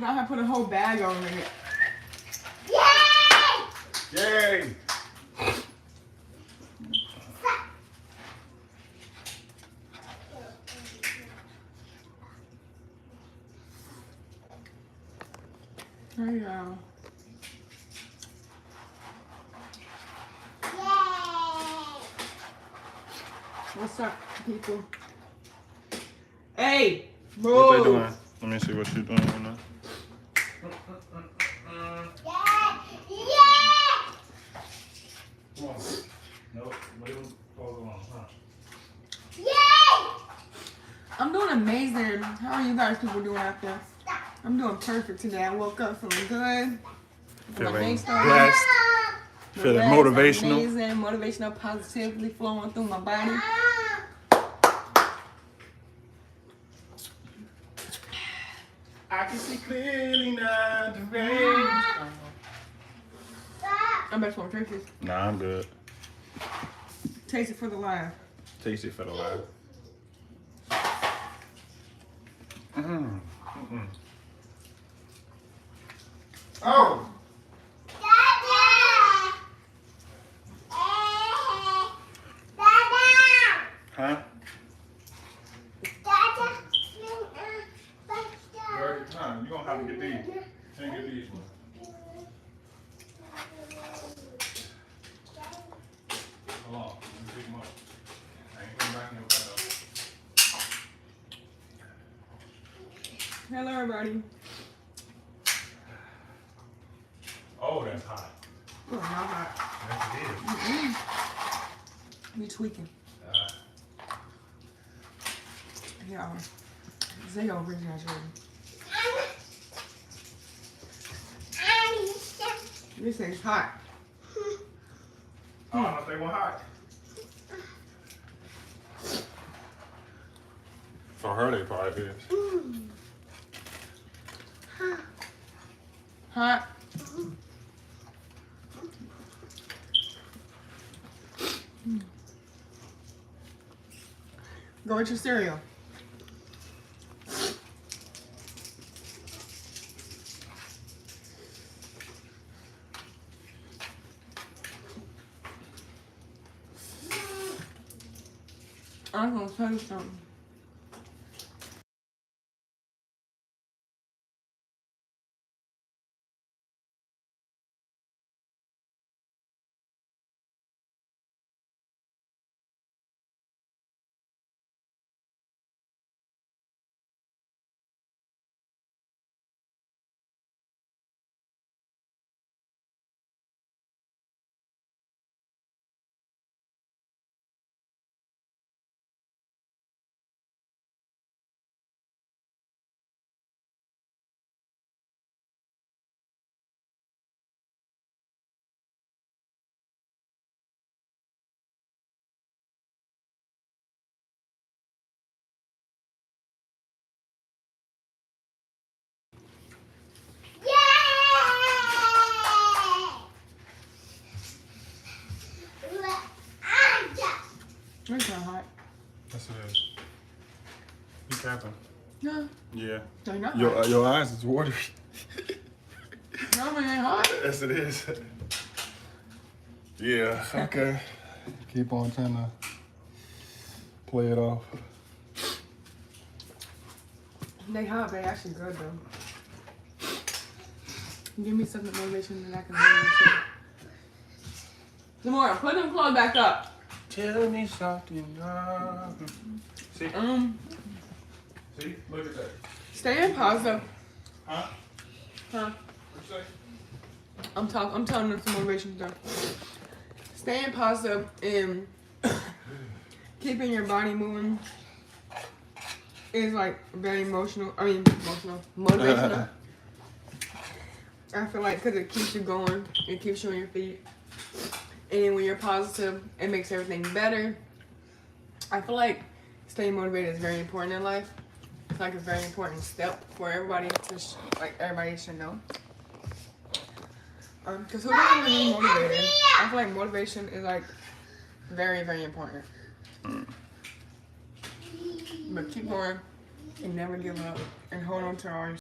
Look, I have put a whole bag on it. Yay! Yay! There you go. What's up, people? Hey, bro. What they doing? Let me see what you doing right now. Come on. Nope. Leave them clothes alone, huh? I'm doing amazing. How are you guys people doing out there? I'm doing perfect today. I woke up feeling good. Feeling blessed. Feeling motivational. Amazing, motivational, positively flowing through my body. I can see clearly now the rain. I'm about to want Takis. Nah, I'm good. Taste it for the live. Taste it for the life. Oh! Huh? Very good time. You're going to have to get these. Can't get these ones. Hold on. Let me pick them up. I ain't putting back in the window. Hello, everybody. Oh, that's hot. Oh, not hot. Yes, it is. We tweaking. Yeah. Zay over here, This thing's hot. Oh, if they were hot. For her, they probably is. Hot. Go with your cereal. I'm gonna tell you something. It's not hot. Yes, it is. You capping? No, Yeah. they're not hot. Your eyes is watery. No, it ain't hot. Yes, it is. Yeah, okay. Keep on trying to play it off. They hot, but they actually good though. Give me something motivation that I can do. Zamora, put them clothes back up. Tell me something. See? See? Look at that. Stay in positive. Huh? Huh? What you say? I'm telling them some motivation stuff. Staying positive and keeping your body moving is like very motivational. I feel like because it keeps you going, it keeps you on your feet. And then when you're positive, it makes everything better. I feel like staying motivated is very important in life. It's like a very important step for everybody to, everybody should know. Because who doesn't want to be motivated? I feel like motivation is like very, very important. But keep going and never give up and hold on to all your